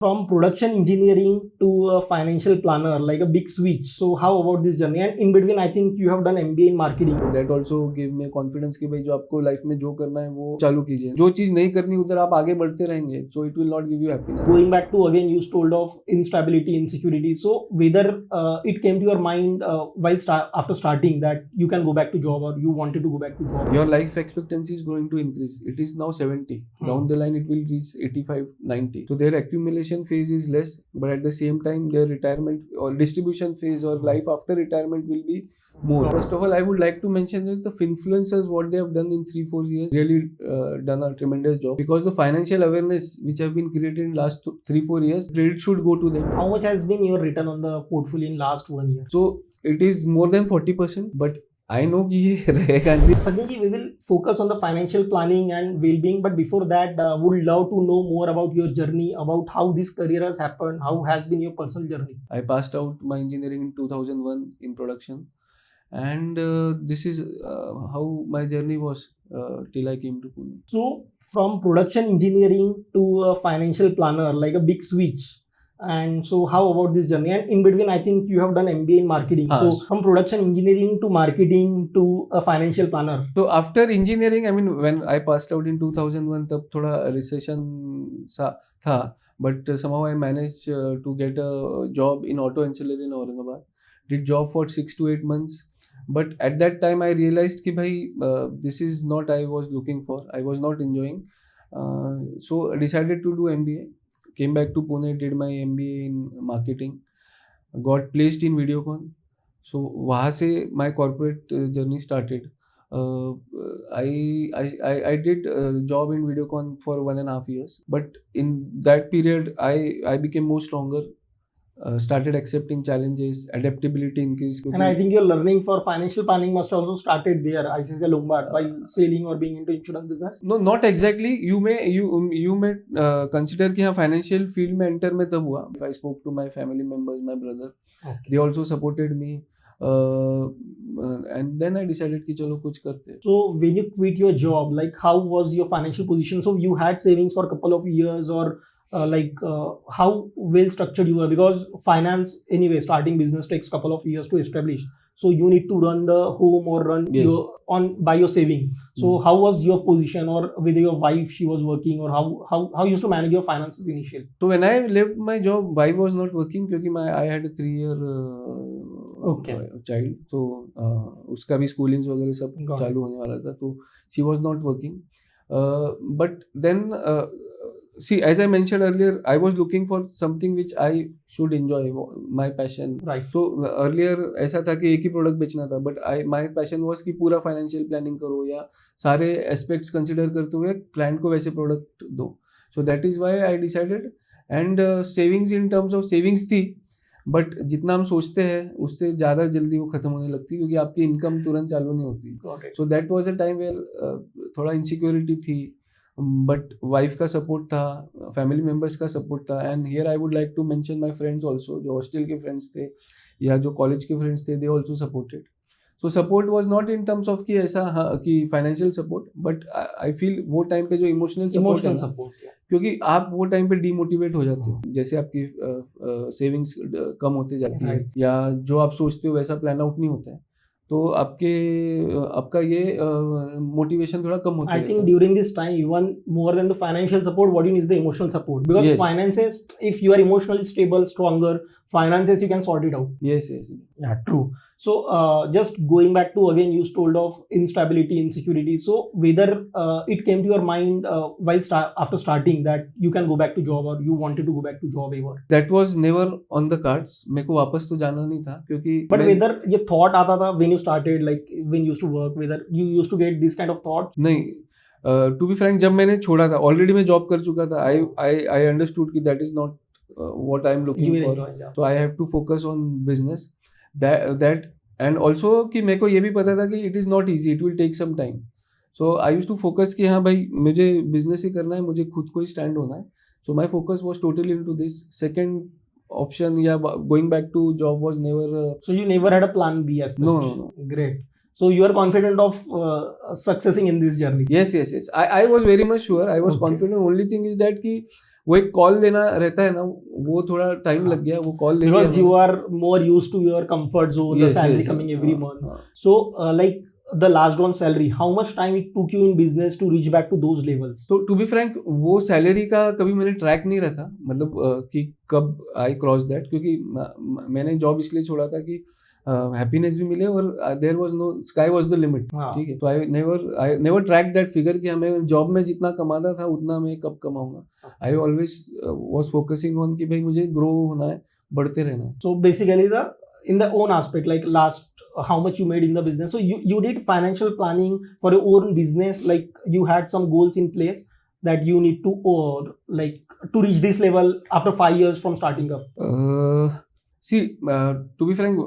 from production engineering to a financial planner, like a big switch. So how about this journey? And in between, I think you have done MBA in marketing. That also gave me confidence कि भाई जो आपको life में जो करना है वो चालू कीजिए, जो चीज नहीं करनी उधर आप आगे बढ़ते रहेंगे, so it will not give you happiness. Going back to again, you told of instability, insecurity. So whether it came to your mind after starting that you can go back to job or you wanted to go back to job. Your life expectancy is going to increase. It is now 70. Down the line it will reach 85, 90. So their accumulation phase is less, but at the same time their retirement or distribution phase or life after retirement will be more. First of all, I would like to mention that the influencers, what they have done in 3-4 years, really done a tremendous job, because the financial awareness which have been created in last 3-4 years, credit should go to them. How much has been your return on the portfolio in last 1 year? So it is more than 40%, but I know कि ये रहेगा नहीं. Sachin ji, we will focus on the financial planning and well-being, but before that, would love to know more about your journey, about how this career has happened, how has been your personal journey. I passed out my engineering in 2001 in production, and this is how my journey was till I came to Pune. So from production engineering to a financial planner, like a big switch. And so how about this journey? And in between, I think you have done MBA in marketing. So from production engineering to marketing to a financial planner. So after engineering, I mean, when I passed out in 2001, तब थोड़ा recession सा था, but somehow I managed to get a job in auto ancillary in Aurangabad. Did job for 6 to 8 months. But at that time I realized कि भाई this is not I was looking for. I was not enjoying. So I decided to do MBA. Came back to Pune, did my MBA in marketing, got placed in Videocon. So वहाँ से my corporate journey started. I did job in Videocon for 1.5 years, but in that period I became more stronger. Started accepting challenges, adaptability increased. And I think your learning for financial planning must also started there, ICICI Lombard, while selling or being into insurance business. No, not exactly. You may consider कि हाँ financial field में enter में तब हुआ. I spoke to my family members, my brother. Okay. They also supported me. And then I decided कि चलो कुछ करते. So when you quit your job, like how was your financial position? So you had savings for a couple of years, or how well structured you were, because finance anyway, starting business takes couple of years to establish. So you need to run the home or run by your saving. So how was your position, or whether your wife, she was working, or how you used to manage your finances initially? So when I left my job, wife was not working क्योंकि I had a 3-year child. So उसका भी schoolings वगैरह सब चालू होने वाला था, तो she was not working. But then see, as I mentioned earlier, I was looking for something which I should enjoy, my passion. Right. So earlier ऐसा था कि एक ही प्रोडक्ट बेचना था, but my passion was कि पूरा फाइनेंशियल प्लानिंग करो या सारे एस्पेक्ट्स कंसिडर करते हुए क्लाइंट को वैसे प्रोडक्ट दो. So that is why I decided. And savings, in terms of savings थी, बट जितना हम सोचते हैं उससे ज़्यादा जल्दी वो खत्म होने लगती, क्योंकि आपकी इनकम तुरंत चालू नहीं होती. So that was a time where थोड़ा इनसिक्योरिटी थी, बट वाइफ का सपोर्ट था, फैमिली मेम्बर्स का सपोर्ट था. And here I would like to mention my friends also, जो हॉस्टल के फ्रेंड्स थे या जो कॉलेज के फ्रेंड्स थे, they also supported. So support was not in terms of कि ऐसा कि financial support, but I feel वो टाइम पे जो इमोशनल सपोर्ट, क्योंकि आप वो टाइम पे डीमोटिवेट हो जाते हो, जैसे आपकी सेविंग्स कम होते जाती है या जो आप सोचते हो वैसा प्लान आउट नहीं होता है, तो आपका ये मोटिवेशन थोड़ा कम होता है. I think during this time, even more than the financial support, what you need is the emotional support, because finances, if you are emotionally stable, stronger, finances you can sort it out. Yes. Yeah, true. So just going back to again, you told of instability, insecurity. So whether it came to your mind after starting that you can go back to job, or you wanted to go back to job ever? That was never on the cards. मेरे को वापस तो जाना नहीं था, क्योंकि but whether ये thought आता था when you started, like when you used to work, whether you used to get this kind of thoughts? नहीं, to be frank, जब मैंने छोड़ा था, ऑलरेडी मैं जॉब कर चुका था. I understood कि that is not what I am looking for. So I have to focus on business. That and also कि मेरे को ये भी पता था कि it is not easy, it will take some time. So I used to focus कि हाँ भाई मुझे business ही करना है, मुझे खुद को ही stand होना है. So my focus was totally into this. Second option, yeah, going back to job was never. So you never had a plan B as such? No. Great. So you are confident of successing in this journey. yes. I was very much sure. I was Okay. confident. Only thing is that कि वो एक call लेना रहता है ना, वो थोड़ा time लग गया, वो कॉल ले लिया Because you मैंने. are more used to your comfort zone, the Yes, salary yes, coming every हाँ, month. हाँ. So like the last drawn salary, how much time it took you in business to reach back to those levels? तो to be Frank वो salary का कभी मैंने track नहीं रखा, मतलब कि कब आई क्रॉस दैट, क्योंकि मैंने जॉब इसलिए छोड़ा था कि हैप्पीनेस भी मिले और there was no sky was the limit. हाँ. ठीक है, तो I never track that figure कि हमें जॉब में जितना कमाता था उतना मैं कब कमाऊंगा. I always was focusing on कि भाई मुझे ग्रो होना है, बढ़ते रहना है. So basically the in the own aspect, like last how much you made in the business. So you did financial planning for your own business, like you had some goals in place that you need to like to reach this level after 5 years from starting up. See, to be frank,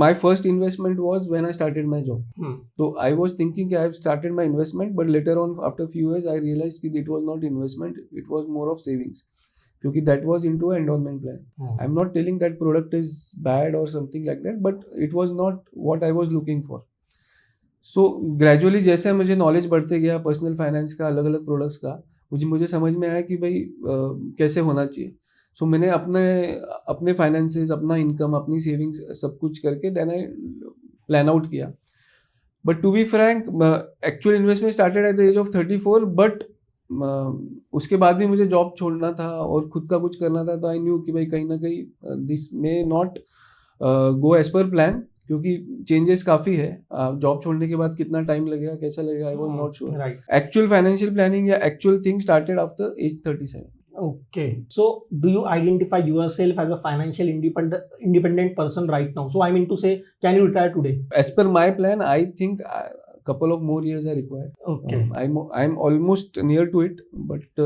my first investment was when I started my job. So I was thinking I have started my investment, but later on, after a few years, I realized that it was not investment; it was more of savings. Because that was into an endowment plan. I'm not telling that product is bad or something like that, but it was not what I was looking for. So gradually जैसे मुझे knowledge बढ़ते गया personal finance का, अलग अलग products का, मुझे समझ में आया कि भाई कैसे होना चाहिए. सो मैंने अपने फाइनेंसेस, अपना इनकम, अपनी सेविंग्स सब कुछ करके देन आई प्लान आउट किया. But to be frank, actual investment started at the age of 34, but उसके बाद भी मुझे जॉब छोड़ना था और खुद का कुछ करना था. तो आई न्यू कि भाई कहीं ना कहीं this may not go as per plan, क्योंकि चेंजेस काफ़ी है. जॉब छोड़ने के बाद कितना टाइम लगेगा, कैसा लगेगा, I was not sure. Right. Actual financial planning या actual thing started after age 37. Okay. So do you identify yourself as a financial independent person right now? So I mean to say, can you retire today? As per my plan, I think a couple of more years are required. Okay. I'm almost near to it, but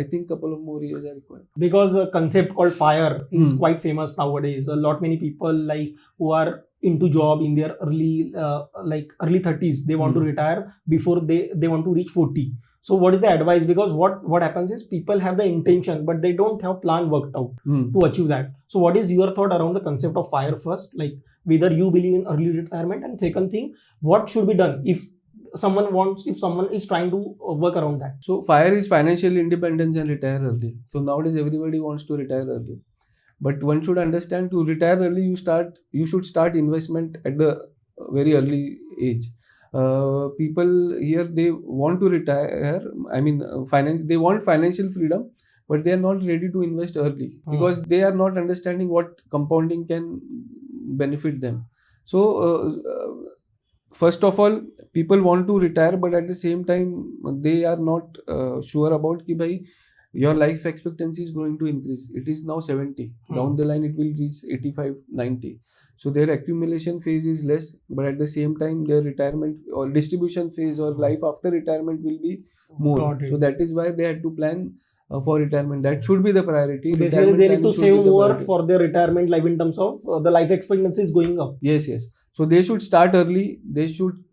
I think couple of more years are required. Because a concept called FIRE is Hmm. quite famous nowadays. A lot many people like who are into job in their early 30s, they want to retire before they want to reach 40. So what is the advice? Because what happens is people have the intention, but they don't have plan worked out to achieve that. So what is your thought around the concept of FIRE first? Like whether you believe in early retirement, and second thing, what should be done if someone is trying to work around that? So FIRE is financial independence and retire early. So nowadays everybody wants to retire early, but one should understand to retire early you should start investment at the very early age. People here, they want to retire. I mean, they want financial freedom, but they are not ready to invest early because they are not understanding what compounding can benefit them. So first of all, people want to retire, but at the same time they are not sure about कि भाई your life expectancy is going to increase. It is now 70. Down the line it will reach 85, 90. So their accumulation phase is less, but at the same time their retirement or distribution phase or life after retirement will be more. So that is why they had to plan for retirement. That should be the priority. So basically they need to save more for their retirement life in terms of the life expectancy is going up. Yes. So they should start early. They should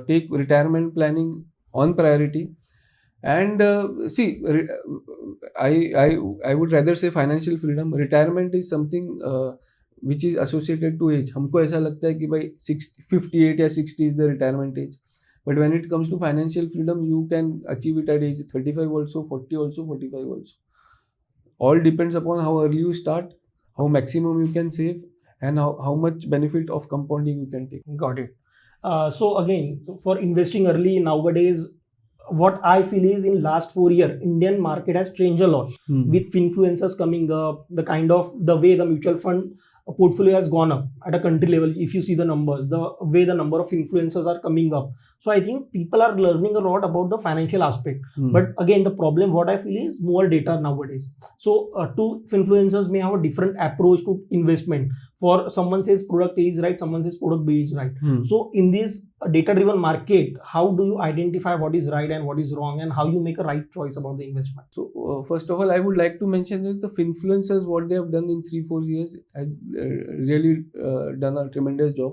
take retirement planning on priority. And see, I would rather say financial freedom. Retirement is something which is associated to age. हमको ऐसा लगता है कि भाई 58 या 60 is the retirement age. But when it comes to financial freedom, you can achieve it at age 35 also, 40 also, 45 also. All depends upon how early you start, how maximum you can save, and how much benefit of compounding you can take. Got it. So again, for investing early nowadays, what I feel is in last 4 years, Indian market has changed a lot with influencers coming up, the way the mutual fund portfolio has gone up at a country level. If you see the numbers, the way the number of influencers are coming up. So I think people are learning a lot about the financial aspect. But again, the problem what I feel is more data nowadays. So two influencers may have a different approach to investment. For someone says product A is right, someone says product B is right. So in this data-driven market, how do you identify what is right and what is wrong, and how you make a right choice about the investment? So first of all, I would like to mention that the influencers, what they have done in 3-4 years, has really done a tremendous job,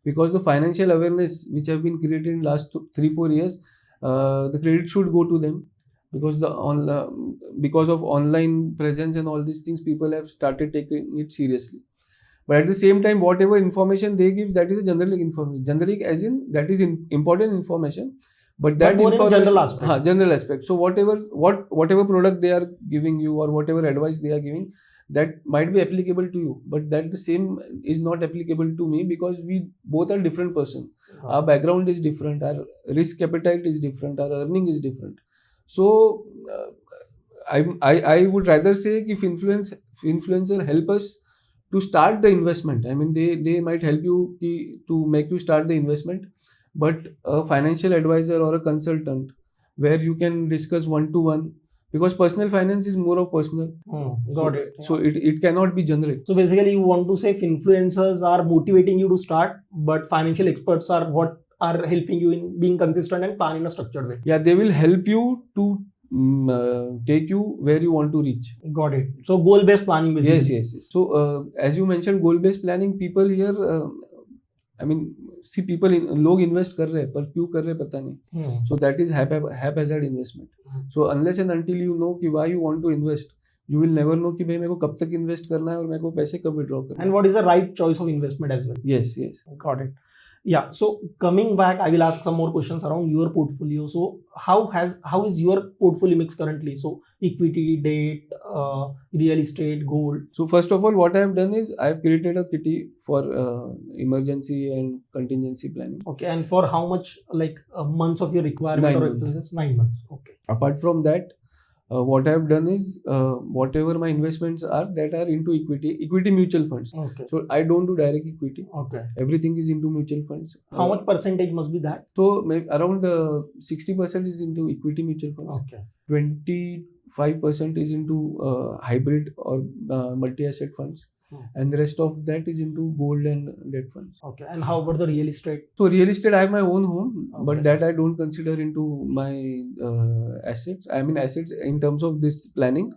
because the financial awareness which have been created in last 3-4 years, the credit should go to them, because because of online presence and all these things, people have started taking it seriously. But at the same time, whatever information they give, that is a generic information. Generic as in that is important information, but that more in information, general aspect. general aspect. So whatever product they are giving you or whatever advice they are giving, that might be applicable to you, but that the same is not applicable to me, because we both are different person. Our background is different, our risk appetite is different, our earning is different. So I would rather say if influencer help us to start the investment. I mean, they might help you to make you start the investment, but a financial advisor or a consultant where you can discuss one-to-one, because personal finance is more of personal. Got it. So it cannot be generic. So basically, you want to say if influencers are motivating you to start, but financial experts are what are helping you in being consistent and plan in a structured way. Yeah, they will help you to take you where you want to reach. Got it. So goal-based planning basically. Yes. So as you mentioned, goal-based planning, people here, I mean, see, people लोग invest कर रहे हैं, पर क्यों कर रहे हैं पता नहीं. So that is haphazard investment. So unless and until you know कि why you want to invest, you will never know कि भाई मेरे को कब तक invest करना है और मेरे को पैसे कब withdraw करना है. And what is the right choice of investment as well? Yes. Got it. Yeah. So coming back, I will ask some more questions around your portfolio. So how is your portfolio mix currently? So equity, debt, real estate, gold. So first of all, what I have done is I have created a kitty for emergency and contingency planning. Okay. And for how much, like months of your requirement 9 or months. expenses? 9 months. Okay. Apart from that, what I have done is whatever my investments are that are into equity mutual funds. Okay. So I don't do direct equity. Okay. Everything is into mutual funds. How much percentage must be that? So maybe around 60% is into equity mutual funds. Okay. 25% is into hybrid or multi-asset funds. And the rest of that is into gold and debt funds. Okay. And how about the real estate? So real estate, I have my own home, Okay. but that I don't consider into my assets. I mean assets in terms of this planning.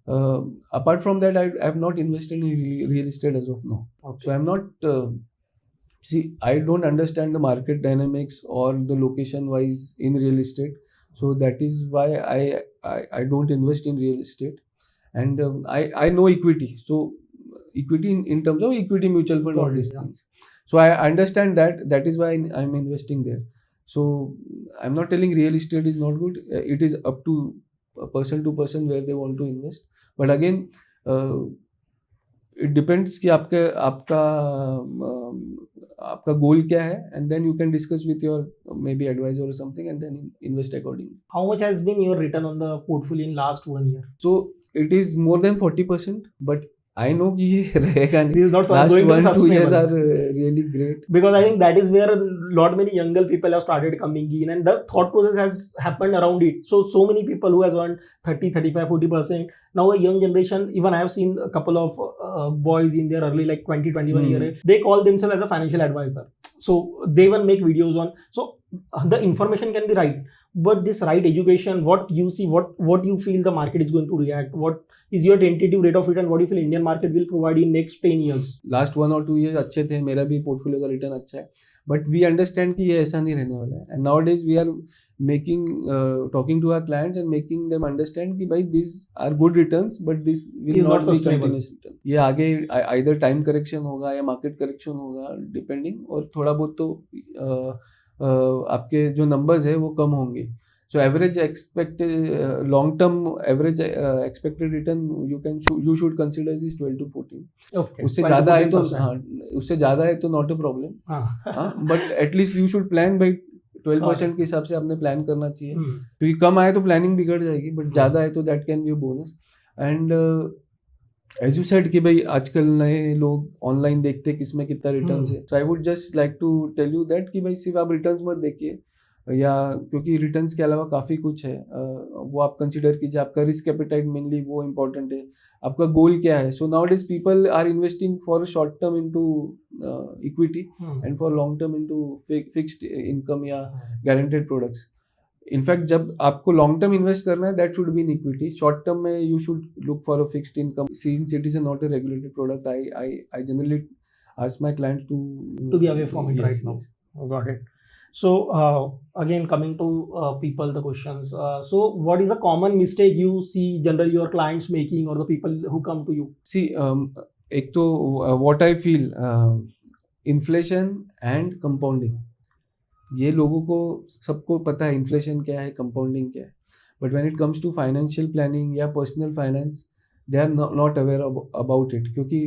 Apart from that, I have not invested in real estate as of now. Okay. So I'm not. See, I don't understand the market dynamics or the location wise in real estate. So that is why I don't invest in real estate. And I know equity. So equity in terms of equity mutual fund, all these things. So I understand that is why I'm investing there. So I'm not telling real estate is not good. It is up to person to person where they want to invest. But again, it depends कि आपका goal क्या है, and then you can discuss with your maybe advisor or something and then invest accordingly. How much has been your return on the portfolio in last 1 year? So it is more than 40%, but I know कि ये रहेगा नहीं. This is not Last going to be 1-2 years are sustainable. really great. Because I think that is where a lot many younger people have started coming in, and the thought process has happened around it. So many people who has earned 30, 35, 40%. Now a young generation, even I have seen a couple of boys in their early like 20, 21 year age, they call themselves as a financial advisor. So they even make videos on. So the information can be right, but this right education, what you see, what you feel the market is going to react, what is your tentative rate of return, what you feel Indian market will provide in next 10 years. Last 1 or 2 years अच्छे थे, मेरा भी portfolio का return अच्छा है, but we understand कि ये ऐसा नहीं रहने वाला है. And nowadays we are talking to our clients and making them understand कि भाई these are good returns, but this will Is not not be sustainable. continuous return. ये आगे either time correction होगा या market correction होगा, depending, और थोड़ा बहुत तो आपके जो numbers है वो कम होंगे. So average expected long term average expected return you should consider is 12 to 14. Okay. उससे ज़्यादा है तो उससे ज़्यादा है तो not a problem. But at least you should plan by 12% के हिसाब से आपने प्लान करना चाहिए. क्योंकि कम आए तो प्लानिंग बिगड़ जाएगी, बट ज़्यादा है तो that can be bonus. And as you said कि भाई आजकल नए लोग ऑनलाइन देखते किसमें कितना रिटर्न है. So I would just like to tell you that कि भाई सिर्फ आप रिटर्न्स मत देखिए, या क्योंकि रिटर्न्स के अलावा काफ़ी कुछ है, वो आप कंसिडर कीजिए. आपका रिस्क एपेटाइट मेनली वो इम्पोर्टेंट है, आपका गोल क्या है. So nowadays people are investing for short term into equity and for long term into fixed income या गारंटेड प्रोडक्ट्स. इनफैक्ट जब आपको लॉन्ग टर्म इन्वेस्ट करना है that should be in equity. Short term में you should look for a fixed income. Since it is not a regulated product, I generally ask my client to be away from it right now. Got it. So again, coming to people, the questions. So what is a common mistake you see generally your clients making or the people who come to you? See, एक तो what I feel, inflation and compounding, ये लोगों को सबको पता है inflation क्या है, कंपाउंडिंग क्या है, but when it comes to financial planning या personal finance they are not aware about it. क्योंकि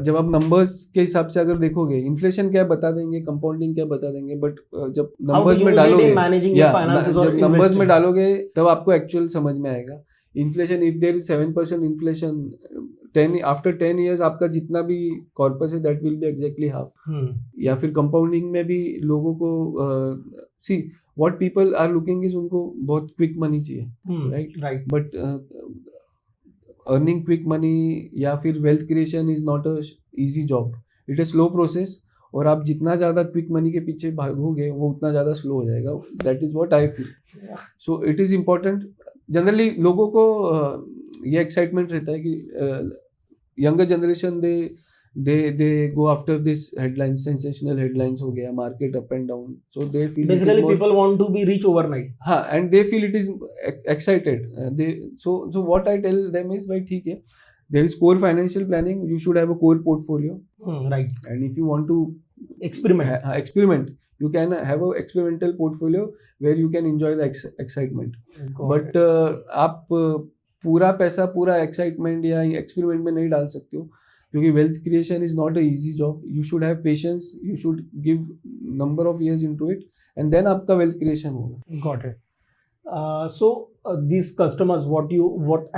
जब आप नंबर्स के हिसाब से अगर देखोगे, इन्फ्लेशन क्या बता देंगे, कंपाउंडिंग क्या बता देंगे, बट जब नंबर्स में डालोगे जब नंबर्स में डालोगे तब आपको एक्चुअल समझ में आएगा. Inflation, if there is 7% inflation, 10 after 10 years आपका जितना भी कॉर्पस है that will be exactly half. या फिर कंपाउंडिंग में भी लोगों को see what people are looking is, उनको बहुत क्विक मनी चाहिए, right, but earning quick money या फिर wealth creation is not a easy job, it is slow process. और आप जितना ज़्यादा क्विक मनी के पीछे भागोगे वो उतना ज़्यादा स्लो हो जाएगा. That is what I feel. So it is important. Generally लोगों को ये एक्साइटमेंट रहता है कि younger generation they go after this headlines, sensational headlines हो गया, market up and down, so they feel basically people want to be rich overnight. हाँ, and they feel it is excited. They so what I tell them is, भाई ठीक है, there is core financial planning, you should have a core portfolio, right, and if you want to experiment, you can have a experimental portfolio where you can enjoy the excitement. But आप पूरा पैसा पूरा excitement या experiment में नहीं डाल सकते हो, क्योंकि wealth creation is not a easy job. You should have patience, you should give number of years into it, and then आपका वेल्थ क्रिएशन होगा. Got it. So these customers, what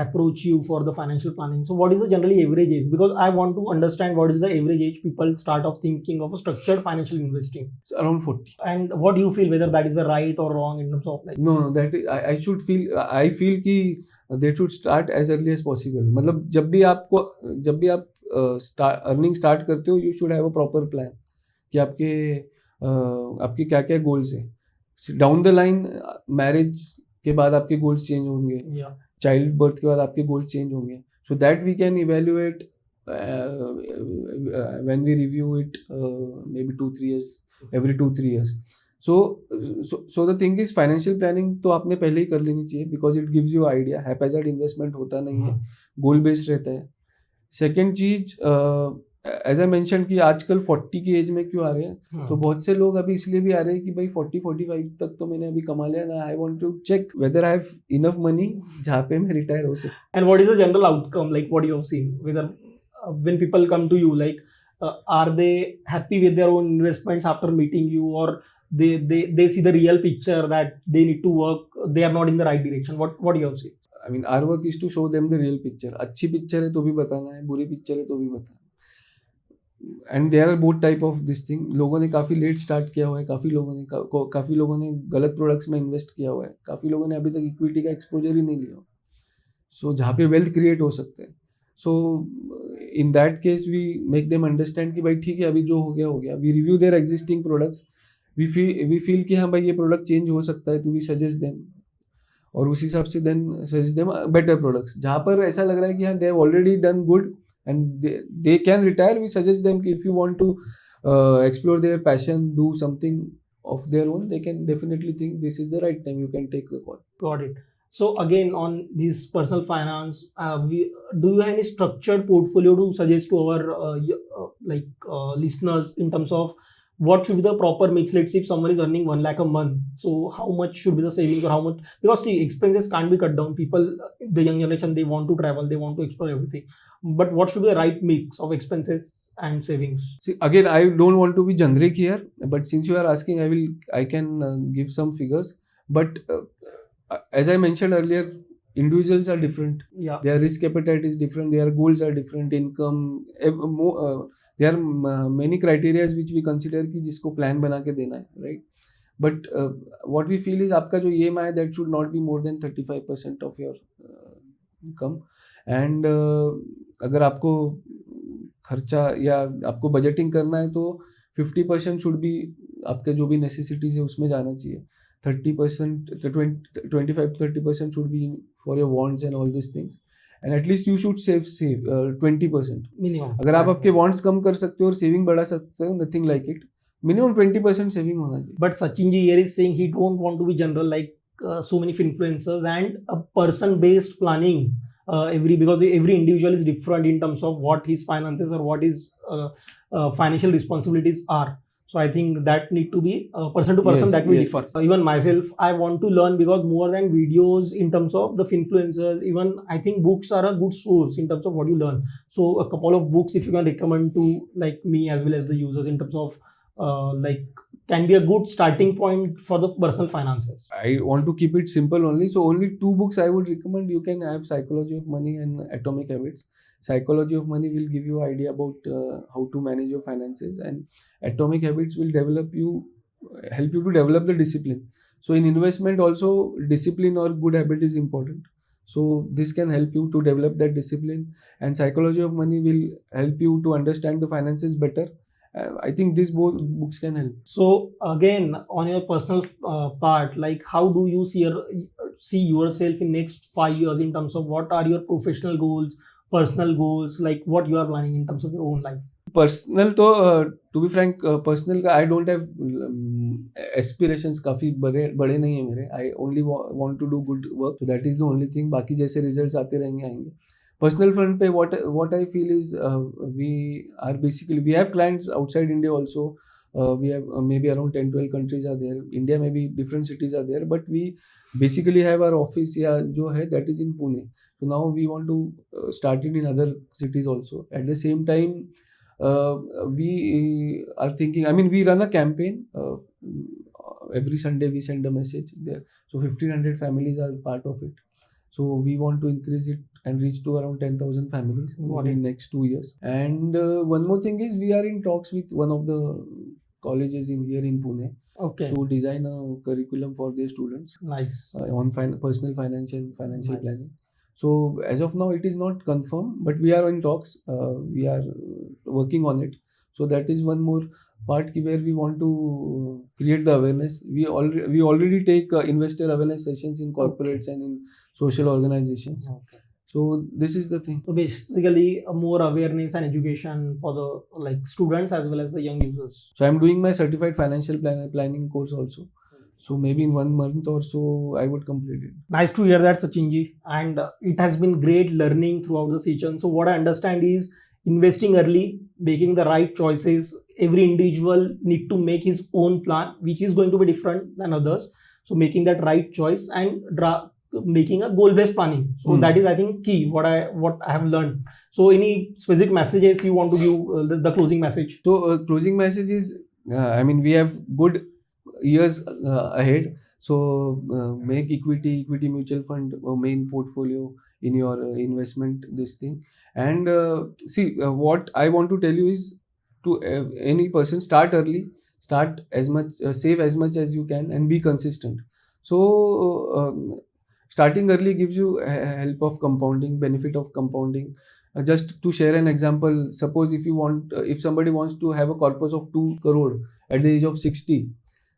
approach you for the financial planning? So what is the generally average age? Because I want to understand what is the average age people start of thinking of a structured financial investing. It's around 40. And what do you feel whether that is the right or wrong in terms of like? No, that I should feel. I feel कि they should start as early as possible. मतलब जब भी आप earning start करते हो, you should have a proper plan कि आपके क्या क्या गोल्स हैं. डाउन द लाइन मैरिज के बाद आपके गोल्स चेंज होंगे, चाइल्ड बर्थ के बाद आपके गोल्स चेंज होंगे. So that we can evaluate when we review it may be 2-3 years, every 2-3 years. So the thing is, financial planning तो आपने पहले ही कर लेनी चाहिए, because it gives you idea. Haphazard investment होता नहीं है, गोल बेस्ड रहता है. सेकेंड चीज, एज आई मेंशन कि आजकल 40 की एज में क्यों आ रहे हैं, तो बहुत से लोग अभी इसलिए भी आ रहे हैं कि भाई 40-45 तक तो मैंने अभी कमा लिया ना, I want to check whether I have enough money जहाँ पे मैं रिटायर हो सकूं. And what is the general outcome, like what you have seen whether when people come to you, like are they happy with their own investments after meeting you, और they see the real picture that they need to work, they are not in the right direction? What you have seen? I mean, our work is to show them the real picture. अच्छी picture है तो भी बताना है, बुरी picture है तो भी बताना है. And there are both type of this thing. लोगों ने काफ़ी लेट स्टार्ट किया हुआ है, काफ़ी लोगों ने गलत प्रोडक्ट्स में इन्वेस्ट किया हुआ है, काफ़ी लोगों ने अभी तक इक्विटी का एक्सपोजर ही नहीं लिया. सो जहाँ पे वेल्थ क्रिएट हो सकते हैं, so in that case we make them understand कि भाई ठीक है, अभी जो हो गया. We review their existing products, we feel कि हाँ भाई ये प्रोडक्ट चेंज हो सकता है, तो वी सजेस्ट देम, और उस हिसाब से then suggest them better products. जहाँ पर ऐसा लग रहा है कि हाँ they have already done good and they can retire, we suggest them कि if you want to explore their passion, do something of their own, they can definitely think this is the right time, you can take the call. Got it. So again, on this personal finance, do you have any structured portfolio to suggest to our listeners in terms of what should be the proper mix? Let's say if someone is earning 1 lakh a month, so how much should be the savings, or how much, because see, expenses can't be cut down. People, the young generation, they want to travel, they want to explore everything, but what should be the right mix of expenses and savings? See, again, I don't want to be generic here, but since you are asking, I can give some figures. But as I mentioned earlier, individuals are different. Yeah. Their risk appetite is different. Their goals are different. Income, there are many criteria which we consider कि जिसको plan बना के देना है, right? But what we feel is आपका जो EMI that should not be more than 35% of your income. And अगर आपको खर्चा या आपको बजटिंग करना है तो 50% शुड बी आपके जो भी नेसेसिटीज है उसमें जाना चाहिए. 30%, 25-30% should be for your wants and all these things. And at least you should save 20% minimum. अगर आप आपके wants कम कर सकते हो और saving बढ़ा सकते हो, nothing like it. Minimum 20% saving होना चाहिए. But Sachin ji here is saying he don't want to be general like so many influencers, and a person based planning because every individual is different in terms of what his finances or what his financial responsibilities are. So I think that need to be person to person, Yes, that will yes, differ. yes. Even myself, I want to learn, because more than videos in terms of the influencers, even I think books are a good source in terms of what you learn. So a couple of books, if you can recommend to like me as well as the users, in terms of like, can be a good starting point for the personal finances. I want to keep it simple only. So only two books I would recommend. You can have Psychology of Money and Atomic Habits. Psychology of Money will give you idea about how to manage your finances, and Atomic Habits will help you to develop the discipline. So in investment also, discipline or good habit is important. So this can help you to develop that discipline, and Psychology of Money will help you to understand the finances better. I think these both books can help. So again, on your personal part, like how do you see yourself in next 5 years in terms of what are your professional goals, personal goals, like what you are planning in terms of your own life? Personal तो to be Frank personal का I don't have aspirations काफ़ी बड़े बड़े नहीं है मेरे. I only want to do good work, so that is the only thing. बाकी जैसे रिजल्ट्स आते रहेंगे आएंगे. पर्सनल फ्रंट पे what I feel is we are basically we have clients outside India also. We have maybe around 10-12 countries are there. India maybe different cities are there, but we basically have our office या जो है that is in Pune. So now we want to start it in other cities also. At the same time, we are thinking, I mean, we run a campaign. Every Sunday we send a message there. So 1,500 families are part of it. So we want to increase it and reach to around 10,000 families in next 2 years. And one more thing is we are in talks with one of the colleges here in Pune. Okay. So design a curriculum for their students Nice. on personal financial Nice. planning. So as of now it is not confirmed, but we are in talks. We are working on it. So that is one more part where we want to create the awareness. We already take investor awareness sessions in corporates and in social organizations. Okay. So this is the thing. So basically, more awareness and education for the like students as well as the young users. So I'm doing my certified financial planning course also. So maybe in 1 month or so I would complete it. Nice to hear that, Sachinji. And it has been great learning throughout the session. So what I understand is investing early, making the right choices. Every individual need to make his own plan, which is going to be different than others. So making that right choice and making a goal-based planning. So that is, I think, key. What I have learned. So any specific messages you want to give, the closing message? So closing message is, I mean, we have good years ahead. So make equity mutual fund main portfolio in your investment this thing. And see, what I want to tell you is to any person, start early, start as much, save as much as you can, and be consistent. So starting early gives you help of compounding, benefit of compounding. Just to share an example, suppose if somebody wants to have a corpus of 2 crore at the age of 60.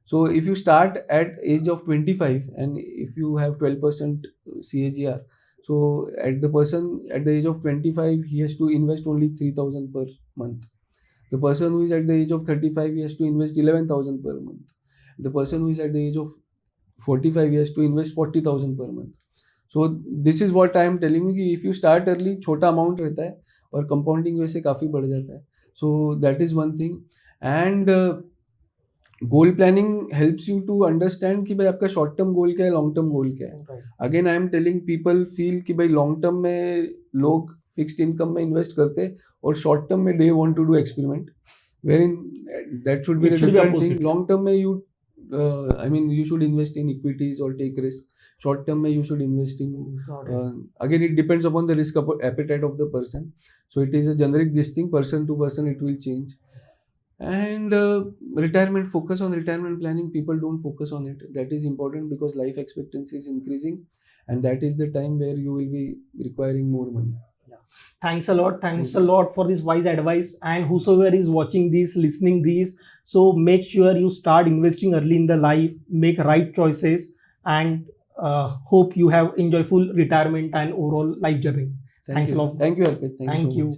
So if you start at age of 25 and if you have 12% CAGR, so at the age of 25, he has to invest only 3,000 per month. The person who is at the age of 35, he has to invest 11,000 per month. The person who is at the age of 45, he has to invest 40,000 per month. So this is what I am telling you कि if you start early, छोटा amount रहता है और compounding वैसे काफ़ी बढ़ जाता है. So that is one thing. And goal planning helps you to understand कि भाई आपका short term goal क्या है, long term goal क्या है. Right. Again I am telling people feel कि भाई long term में लोग fixed income में invest करते हैं और short term में they want to do experiment, wherein that should be the different thing. Long term में you should invest in equities or take risk. Short term में you should invest in again it depends upon the risk appetite of the person. So it is a generic this thing, person to person it will change. And retirement, focus on retirement planning. People don't focus on it. That is important because life expectancy is increasing and that is the time where you will be requiring more money. Thanks a lot. Thanks a lot for this wise advice. And whosoever is watching this, listening this, so make sure you start investing early in the life, make right choices, and hope you have enjoyable retirement and overall life journey. Thanks a lot. Thank you, Arpit. Thank you so much.